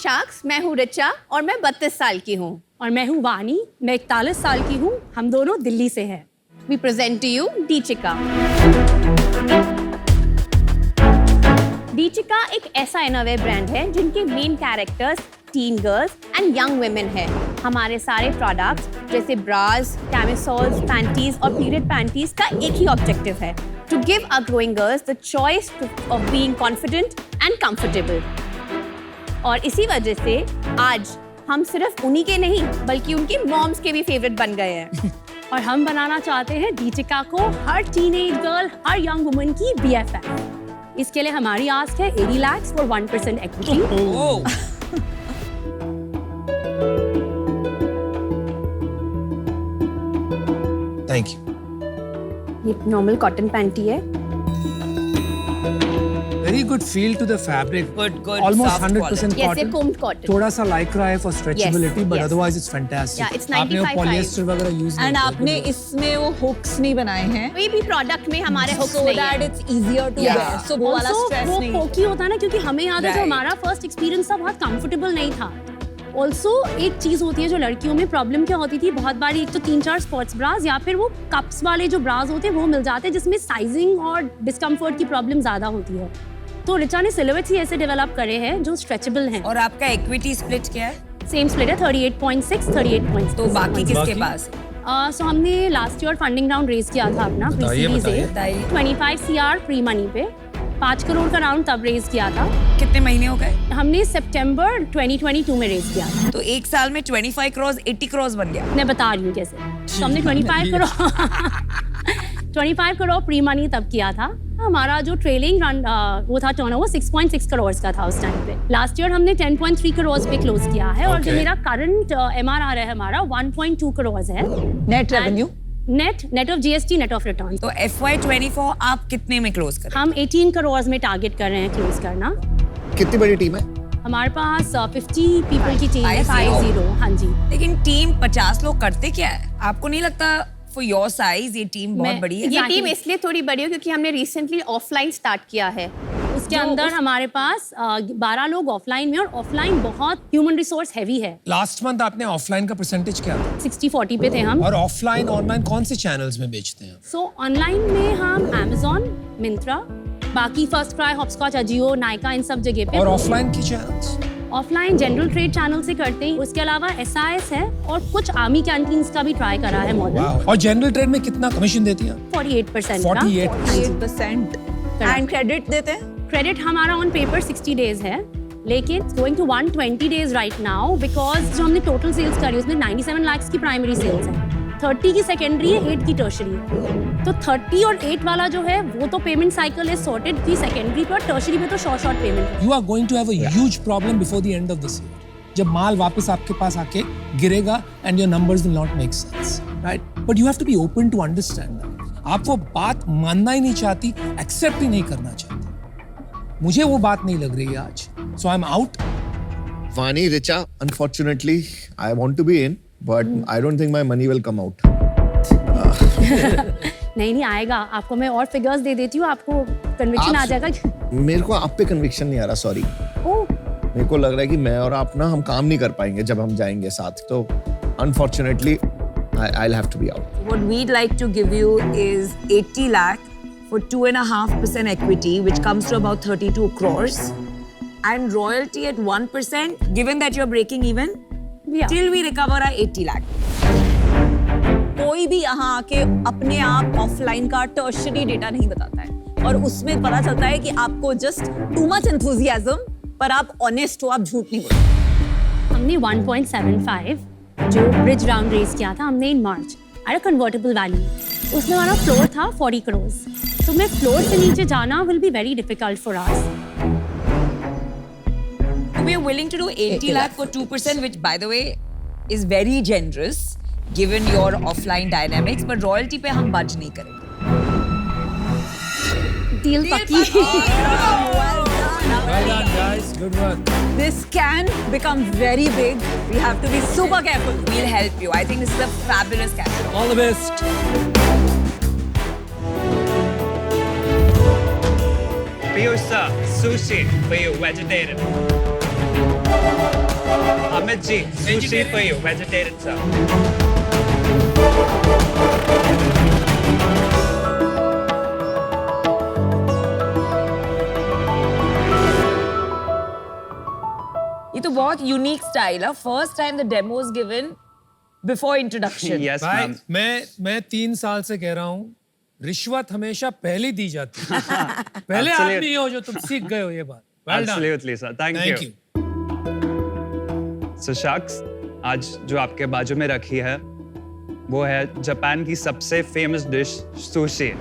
शख्स, मैं हूँ रिचा और मैं 32 साल की हूँ। और मैं हूँ वानी, मैं 41 साल की हूँ। हम दोनों दिल्ली से हैं। We present to you डीचिका। डीचिका एक ऐसा इनोवेटिव ब्रांड है जिनके main characters teen girls and young women हैं। हमारे सारे प्रोडक्ट्स जैसे ब्रास, कैमिसोल्स, पैंटीज और पीरियड पैंटीज का एक ही ऑब्जेक्टिव है, to give our growing girls the choice of being confident and comfortable. और इसी वजह से आज हम सिर्फ उन्हीं के नहीं बल्कि उनकी मॉम्स के भी फेवरेट बन गए हैं। और हम बनाना चाहते हैं डीचिका को हर टीनेज गर्ल, हर यंग वुमन की BFF। इसके लिए हमारी आस्क है 80 lakh for 1% equity. Thank you. ये नॉर्मल कॉटन पैंटी है। Very good feel to the fabric. Good, Almost soft 100% Yes, cotton. ये combed cotton. थोड़ा सा lycra है for stretchability, but yes. otherwise it's fantastic. Yeah, it's आपने वो 95. polyester वगैरह use नहीं एंड किया। आपने इसमें वो हुक्स नहीं बनाए हैं कोई भी प्रोडक्ट में हमारे हुक्स so नहीं that है। it's easier to Yeah. wear. So वो वाला Also, स्ट्रेस वो नहीं पोकी होता है ना, क्योंकि हमें याद है जो Right. हमारा फर्स्ट एक्सपीरियंस था बहुत कंफर्टेबल नहीं था। ऑल्सो एक चीज होती है जो लड़कियों में प्रॉब्लम क्या होती थी, बहुत बार एक तो 3-4 स्पोर्ट्स ब्रास या फिर वो कप्स वाले जो ब्रास होते हैं वो मिल जाते हैं जिसमें साइजिंग और डिस्कम्फर्ट की प्रॉब्लम ज्यादा होती है। तो रिचा ने सिलुएट्स ही ऐसे डेवलप करे हैं जो स्ट्रेचेबल हैं। और आपका इक्विटी स्प्लिट क्या है? सेम स्प्लिट है 38.6, 38.6। तो बाकी किसके बाकी? पास? सो हमने last year funding round raise किया था अपना बताइए, प्री-सीरीज बताइए। 25 CR प्री मनी पे 5 करोड़ का राउंड तब रेज किया था। कितने महीने हो गए? हमने सितंबर 2022 में रेज किया था। तो एक साल में 25 करोड़ 80 करोड़ बन गया। मैं बता रही हूँ कैसे। तो हमने 25 करोड़ प्री मनी तब किया था। हमारा जो ट्रेलिंग रन वो था टर्नओवर 6.6 करोड़ का था उस टाइम पे। लास्ट ईयर हमने 10.3 करोड़ पे क्लोज किया है और जो Okay. मेरा करंट MRR है हमारा 1.2 करोड़ है। Net revenue net of GST, net of return. तो FY24 आप कितने में क्लोज करें? हम 18 करोड़ में टारगेट कर रहे हैं क्लोज करना। कितनी बड़ी टीम है? हमारे पास 50 पीपल की टीम है। 50? 50, हाँ जी। लेकिन टीम 50 लोग करते क्या है? आपको नहीं लगता फॉर योर साइज ये टीम बहुत मैं- बड़ी है? ये Exactly. टीम इसलिए थोड़ी बड़ी है क्योंकि हमने रिसेंटली ऑफलाइन स्टार्ट किया है। उसके अंदर हमारे पास 12 लोग ऑफलाइन में, और ऑफलाइन बहुत ह्यूमन रिसोर्स हैवी है। लास्ट मंथ आपने ऑफलाइन का परसेंटेज क्या था? 60-40 पे थे हम। और ऑफलाइन ऑनलाइन कौन से चैनल्स में बेचते हैं? सो ऑनलाइन में हम Amazon, मिंत्रा, बाकी first cry, Hopscotch, Ajio, Nykaa, इन सब जगह पे। और ऑफलाइन की channels? Offline general trade channel से करते हैं। उसके अलावा SIS है और कुछ आर्मी कैंटीन्स का भी ट्राई करा है मॉडल। और जनरल ट्रेड में कितना कमिशन देती हैं? 48% का। 48%। 8% एंड क्रेडिट देते हैं। क्रेडिट हमारा ऑन पेपर 60 डेज है, लेकिन going to 120 days right now, because जो हमने टोटल सेल्स करी उसमें 97 लाख की प्राइमरी सेल्स है, 30 की सेकेंडरी है, 8 की टर्शरी है। तो 30 और 8 वाला जो है वो तो पेमेंट साइकिल है सॉर्टेड की सेकेंडरी पे, और टर्शरी पे तो शॉर्ट पेमेंट है। You are going to have a huge problem before the end of this year. जब माल वापस आपके पास आके गिरेगा and your numbers will not make sense, right? But you have to be open to understand that. आप वो बात मानना ही नहीं चाहती, accept ही नहीं करना चाहती। मुझे वो बात नहीं लग रही है आज, so I'm out. Vani, Richa, unfortunately, I want to be in, but I don't think my money will come out. नहीं आएगा। आपको मैं और फिगर्स दे देती हूँ, आपको कन्विक्शन आ जाएगा। मेरे को आप पे कन्विक्शन नहीं आ रहा, सॉरी। ओह, मेरे को लग रहा है कि मैं और आप ना हम काम नहीं कर पाएंगे जब हम जाएंगे साथ, तो unfortunately I'll have to be out. What we'd like to give you is 80 lakh for 2.5% equity, which comes to about 32 crores, and royalty at 1%, given that you're breaking even, yeah. till we recover our 80 lakh. कोई भी यहाँ आके अपने आप offline का tertiary data नहीं बताता है, और उसमें पता चलता है कि आपको जस्ट टू मच एंथुसियाज्म, पर आप ऑनेस्ट हो, आप झूठ नहीं बोलते। हमने 1.75 जो ब्रिज राउंड रेस किया था हमने इन March at a convertible value, उसमें हमारा फ्लोर था 40 करोड़। तो मैं फ्लोर से नीचे जाना will be very difficult for us. We are willing to do 80 lakh for 2%, which by the way is very generous given your offline dynamics, but royalty पे हम budge नहीं करेंगे। डील पक्की। Well done, guys. Good work. This can become very big. We have to be super careful. We'll help you. I think this is a fabulous category. All the best. Piyush sir, sushi for you, vegetarian. Amit ji, sushi for you, vegetarian sir. ये तो बहुत unique style है. First time the demo is given before introduction. Yes, भाई ma'am. मैं 3 साल से कह रहा हूँ रिश्वत हमेशा पहले दी जाती है. पहले Absolutely. आदमी हो जो तुम सीख गए हो ये बात. Well done. Absolutely, sir. Thank Thank you. you. So, शख्स आज जो आपके बाजू में रखी है वो है जापान की सबसे फेमस डिश सुशी.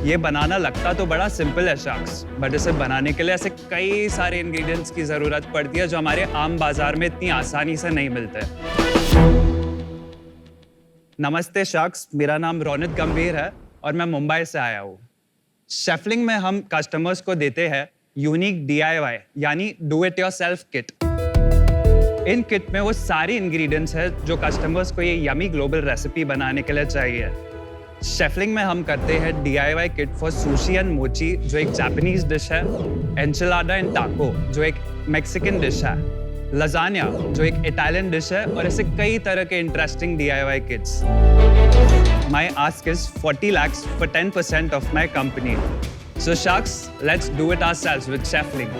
ये बनाना लगता तो बड़ा सिंपल है शख्स, बट इसे बनाने के लिए ऐसे कई सारे इंग्रेडिएंट्स की जरूरत पड़ती है जो हमारे आम बाजार में इतनी आसानी से नहीं मिलते. नमस्ते शख्स, मेरा नाम रोनित गंभीर है और मैं मुंबई से आया हूँ. शेफलिंग में हम कस्टमर्स को देते हैं यूनिक DIY यानी do it yourself kit. In kit में वो सारी इंग्रेडिएंट्स है जो कस्टमर्स को ये यमी ग्लोबल रेसिपी बनाने के लिए चाहिए. शेफलिंग में हम करते हैं DIY kit for sushi and मोची जो एक जापानीज डिश है, एंचिलाडा एंड टाको जो एक मैक्सिकन डिश है, लजानिया जो एक इटालियन डिश है और ऐसे कई तरह के interesting DIY kits. My ask is 40 lakhs for 10% of my company. So sharks, let's do it ourselves with Chefling.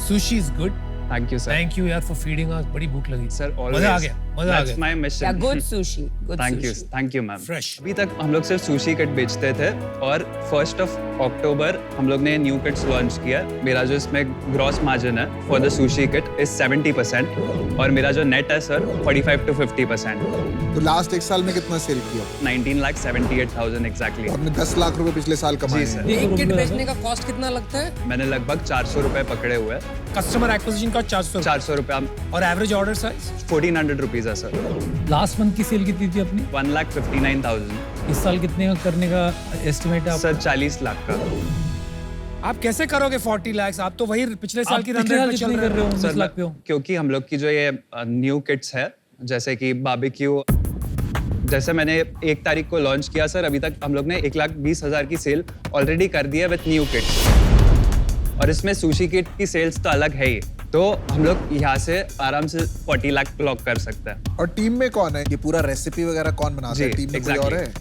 Sushi is good. Thank you, sir. Thank you यार for feeding us. बड़ी भूख लगी. Sir, always. मजा आ गया. मजा आ That's गया. my mission. या good sushi. Good Thank you, sushi. thank you, ma'am. Fresh. अभी तक हम लोग सिर्फ सुशी किट बेचते थे और 1st of October हम लोग ने न्यू किट्स लॉन्च किया. मेरा जो इसमें ग्रॉस मार्जिन है for the sushi kit is 70% और मेरा जो नेट है सर 45 to 50%. तो लास्ट एक साल में कितना सेल किया? 19,78,000 एग्जैक्टली. आपने 10 लाख रुपए पिछले साल कमाए जी, हैं. सर. एक किट बेचने का कॉस्ट कितना लगता है? मैंने लगभग 400 रुपए पकड़े हुए हैं. कस्टमर एक्विजिशन का 400 400 रुपए और एवरेज ऑर्डर साइज 1400 रुपीज है सर. लास्ट मंथ की सेल कितनी थी अपनी? 1,59,000. इस साल कितने का करने का एस्टिमेट है? सर 40 लाख का. आप कैसे करोगे 40 लाख? आप तो वही पिछले साल की रन रेट पे चल रहे हो. सर क्योंकि हम लोग की जो ये न्यू किट्स है जैसे कि बारबेक्यू, जैसे मैंने 1 तारीख को लॉन्च किया सर, अभी तक हम लोग ने 1,20,000 की सेल ऑलरेडी कर दी है विद न्यू किट्स. और इसमें सुशी किट की सेल्स तो अलग है ही, तो हम लोग यहाँ से आराम से 40 लाख क्लॉक कर सकते हैं. और टीम में कौन है? ये पूरा रेसिपी वगैरह कौन बनाता है? टीम में कोई और है?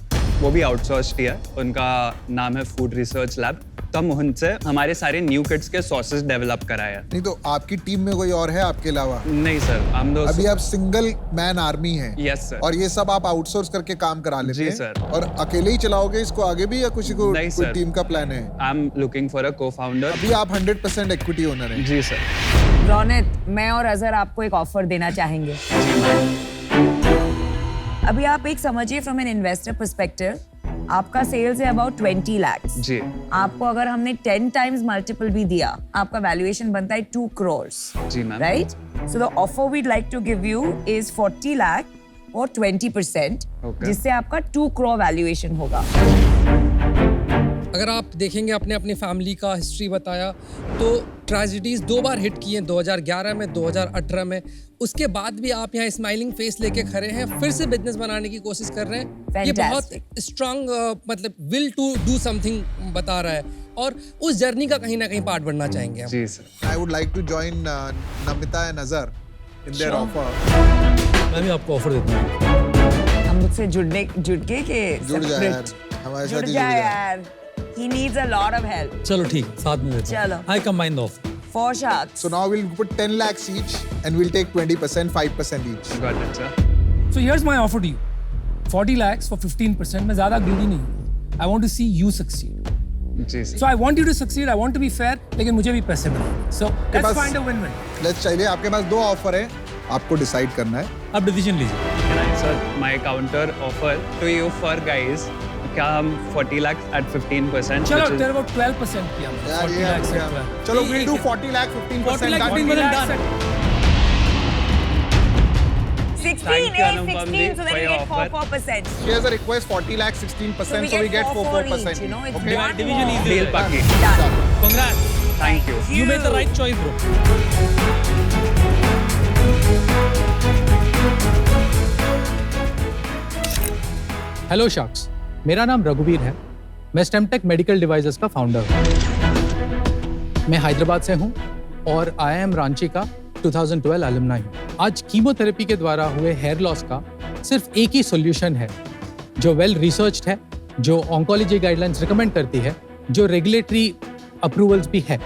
वो भी आउटसोर्स्ड ही है. उनका नाम है फूड रिसर्च लैब. तो हम उनसे हमारे सारे न्यू किट्स के सॉसेस डेवलप कराए हैं. नहीं तो आपकी टीम में कोई और है आपके अलावा? नहीं सर, हम लोग अभी आप सिंगल मैन आर्मी हैं. Yes sir. और ये सब आप आउटसोर्स करके काम करा लेते जी, हैं? सर. और अकेले ही चलाओगे इसको आगे भी या किसी को नहीं, कोई सर. टीम का प्लान है? I am looking for a co founder. अभी आप 100% इक्विटी ओनर हैं. जी सर. रोनित, मैं और अजहर आपको एक ऑफर देना चाहेंगे. अभी आप एक समझिए फ्रॉम एन इन्वेस्टर पर्सपेक्टिव, आपका सेल्स है अबाउट 20 lakhs. जी. आपको अगर हमने 10 times मल्टीपल भी दिया, आपका वैल्यूएशन बनता है 2 crores. जी ma'am. Right? So the offer we'd like to give you is 40 lakh or 20%, Okay. जिससे आपका 2 crore वैल्यूएशन होगा. अगर आप देखेंगे आपने अपनी फैमिली का हिस्ट्री बताया तो ट्रेजेडीज 2 बार हिट किए हैं, 2011 में, 2018 में. उसके बाद भी आप यहाँ स्माइलिंग फेस लेके खड़े हैं, फिर से बिजनेस बनाने की कोशिश कर रहे हैं. ये बहुत स्ट्रांग मतलब विल टू डू समथिंग बता रहा है और उस जर्नी का कहीं ना कहीं पार्ट बनना चाहेंगे हम. जी sir. I would like to join Namita and Azhar in their offer. मैं भी आपको ऑफर देता हूँ. हम मुझसे जुड़ के जुड़ जाए यार, हमारे साथ ही जुड़ जाए जाए. यार. He needs a lot of help. चलो ठीक, साथ में देते चलो. हैं. I combine the offer. For sharks. So now we'll put 10 lakhs each and we'll take 20%, 5% each. Got it, sir. So here's my offer to you. 40 lakhs for 15%. मैं ज़्यादा greedy नहीं हूँ. I want to see you succeed. जी sir. So I want you to succeed. I want to be fair. लेकिन मुझे भी पैसे मिलेंगे. So let's pass- find a win-win. Let's चलिए, आपके पास 2 ऑफर है, आपको डिसाइड करना है. अब डिसीजन लीजिए. Can I, sir, my counter offer to you for guys, क्या हम 40 lakhs at 15%? चलो which is- तेरे को 12% किया. यार 40 ये lakhs आप- at 12. चलो we'll do 40 lakh 15%. 40 lakh done. 15% done. 16, Thank you, 8, Anupam 16, ji, so then for you your get offer. 4%. She has a request 40 lakh 16%, so we get 4 4 each, 4%. you know, it's Okay? one division more. easy. Deal paki. Done. Congrats. Thank you. You made the right choice, bro. Hello sharks, मेरा नाम रघुवीर है. मैं स्टेमटेक medical devices का founder हूँ. मैं हैदराबाद से हूँ और IIM रांची का 2012 अलुमनाई हूँ। आज कीमोथेरेपी के द्वारा हुए हेयर लॉस का सिर्फ एक ही सॉल्यूशन है जो वेल रिसर्च्ड है, जो ऑन्कोलॉजी गाइडलाइंस रिकमेंड करती है, जो रेगुलेटरी अप्रूवल्स भी है,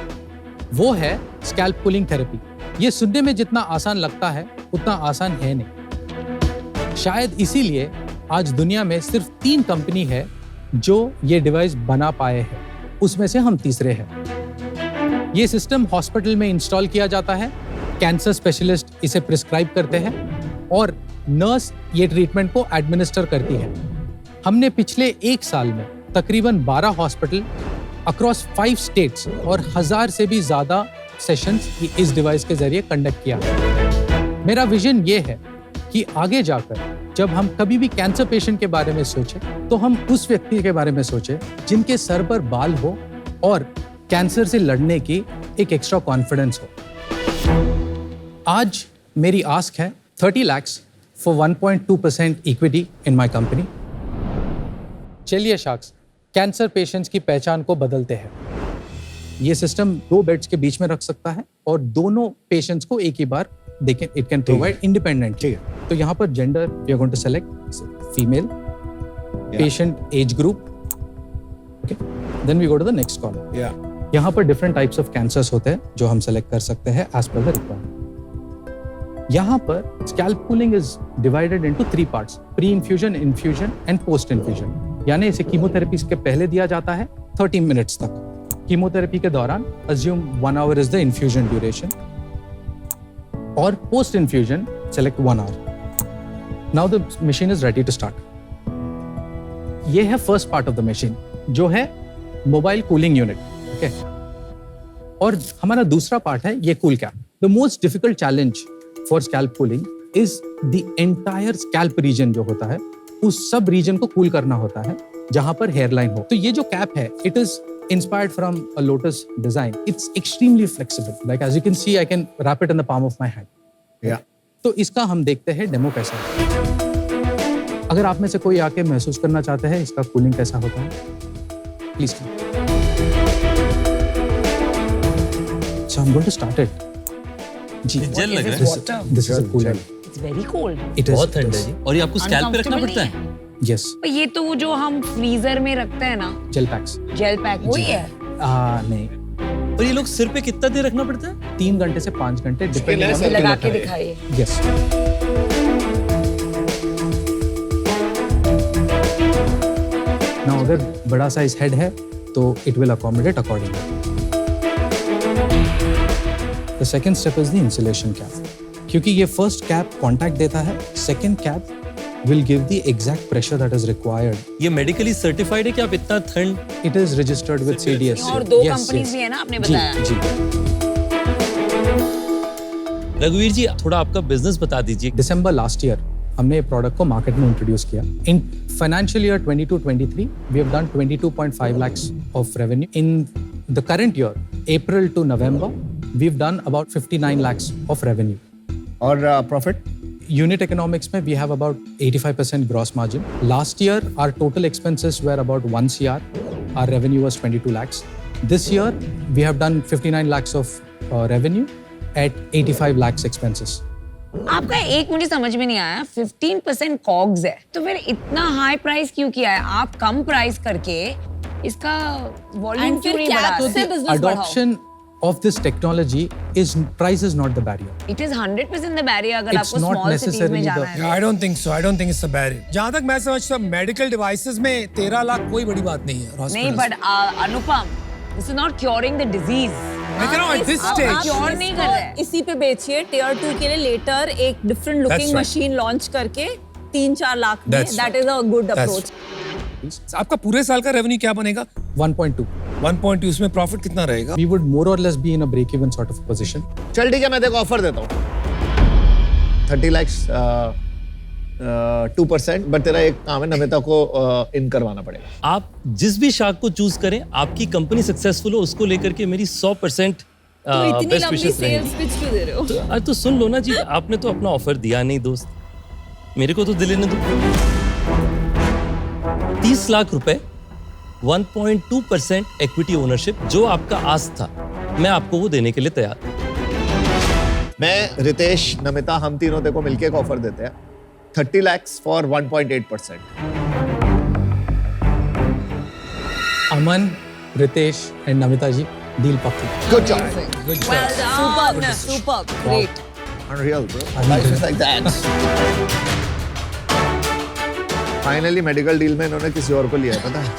वो है स्कैल्प पुलिंग थेरेपी। ये सुनने में जितना आसान लगता है उतना आसान है नहीं। शायद इसीलिए आज दुनिया में सिर्फ 3 कंपनी है जो ये डिवाइस बना पाए हैं, उसमें से हम तीसरे हैं। ये सिस्टम हॉस्पिटल में इंस्टॉल किया जाता है, कैंसर स्पेशलिस्ट इसे प्रिस्क्राइब करते हैं और नर्स ये ट्रीटमेंट को एडमिनिस्टर करती है। हमने पिछले 1 साल में तकरीबन 12 हॉस्पिटल अक्रॉस 5 स्टेट्स और 1000 से भी ज्यादा सेशंस इस डिवाइस के जरिए कंडक्ट किया। मेरा विजन ये है कि आगे जाकर जब हम कभी भी कैंसर पेशेंट के बारे में सोचें तो हम उस व्यक्ति के बारे में सोचें जिनके सर पर बाल हो और कैंसर से लड़ने की एक एक्स्ट्रा कॉन्फिडेंस हो। आज मेरी आस्क है 30 lakhs for 1.2% equity in my company. चलिए शार्क्स, कैंसर पेशेंट्स की पहचान को बदलते हैं। ये सिस्टम 2 बेड्स के बीच में रख सकता है और दोनों पेशेंट्स को एक ही बार इट कैन प्रोवाइड इंडिपेंडेंट। तो यहाँ पर gender we are going to select female, patient age group, okay, then we go to the next column. यहाँ पर डिफरेंट टाइप्स ऑफ कैंसर्स होते हैं जो हम सेलेक्ट कर सकते हैं एज पर द रिक्वायरमेंट। यहाँ पर scalp pulling is divided into 3 parts, pre infusion, infusion and post infusion. यानी इसे कीमोथेरेपी के पहले दिया जाता है 30 मिनट्स तक। कीमोथेरेपी के दौरान assume 1 hour is the infusion duration और post infusion select 1 hour। Now the machine is ready to start. ये है first part of the machine जो है मोबाइल कूलिंग यूनिट, ओके। और हमारा दूसरा पार्ट है ये cool cap. The most difficult challenge for scalp cooling is the entire scalp region जो होता है, उस सब रीजन को कूल करना होता है जहां पर हेयरलाइन हो। तो ये जो कैप है, it is inspired from a lotus design. It's extremely flexible. Like as you can see, I can wrap it in the palm of my hand. Yeah. तो इसका हम देखते हैं डेमो कैसा है। अगर आप में से कोई आके महसूस करना चाहते हैं इसका कूलिंग कैसा होता है, please. So I'm going to start it. जी, जेल लग रहा है। This is a cooler. It's very cold. It is. बहुत ठंड है जी। और ये आपको स्कैल्प पे रखना पड़ता है? Yes. ये तो वो जो हम फ्रीजर में रखते हैं ना, जेल पैक्स। जेल पैक, वही है। नहीं। और ये लोग सिर पे कितना देर रखना पड़ता है? 3 घंटे से 5 घंटे डिपेंडिंग ऑन लगा के दिखाइए। Yes. Now अगर बड़ा साइज हेड है तो it will accommodate accordingly. The second step is the insulation cap. क्योंकि ये फर्स्ट कैप कांटेक्ट देता है, second cap will give the exact pressure that is required. ये मेडिकली सर्टिफाइड है कि आप इतना ठंड? It is registered with CDS. और 2 कंपनीज भी है ना, आपने बताया। जी। रघुवीर जी, थोड़ा आपका बिजनेस बता दीजिए। दिसंबर लास्ट ईयर हमने ये प्रोडक्ट को मार्केट में इंट्रोड्यूस किया। In financial year 22-23 we have done 22.5 lakhs of revenue. In the current year, April to November, we've done about 59 lakhs of revenue. और प्रॉफिट? Unit economics में we have about 85% gross margin. Last year, our total expenses were about 1 CR. Our revenue was 22 lakhs. This year, we have done 59 lakhs of revenue at 85 lakhs expenses. आपका एक मुझे समझ में नहीं आया, 15% COGS है, तो फिर इतना हाई प्राइस क्यों किया है? आप कम प्राइस करके इसका वॉल्यूम क्यों नहीं बढ़ा? Adoption of this technology is price is not the barrier. It is 100% the barrier अगर It's आपको not small cities में necessarily जाना the- है। I don't think so. I don't think it's a barrier. जहाँ तक मैं समझता हूँ मेडिकल डिवाइसेस में 13 लाख कोई बड़ी बात नहीं है। नहीं, hospitals but Anupam, this is not curing the disease. I cannot at this आप stage. क्योर नहीं कर रहे हैं। इसी पे बेचिए, टियर 2 के लिए लेटर एक different looking right. Machine launch करके 3-4 लाख में, That's that is a good That's approach. आपका पूरे साल का रेवेन्यू क्या बनेगा? 1.2. 1.2, उसमें प्रॉफिट कितना रहेगा? We would more or less be in a break-even sort of position. चल ठीक है, मैं देखो ऑफर देता हूँ 30 lakhs 2%, बट तेरा एक काम है, नमिता को इन करवाना पड़ेगा। आप जिस भी शाख को चूज करें, आपकी कंपनी सक्सेसफुल हो, उसको लेकर के मेरी 100% तो इतनी बेस्ट लंबी विशेस सेल्स रहेंगी। पिच क्यों दे रहे हो? अरे तो सुन लो ना जी, आपने तो अपना ऑफर दिया नहीं दोस्त, मेरे को तो दिले ने दो। 30 लाख रुपए, 1.2% इक्विटी ओनरशिप, जो आपका आस था, मैं आपको वो देने के लिए तैयार हूं। मैं, रितेश, नमिता, हम तीनों तेरे को मिलके एक ऑफर देते हैं 30 lakhs for 1.8%. Aman, Ritesh and Namita ji, deal पक्की। Good job. Good job. Well done. Superb. Great. Unreal, bro. Life is like that. Finally medical deal में इन्होंने किसी और को लिया है, पता है?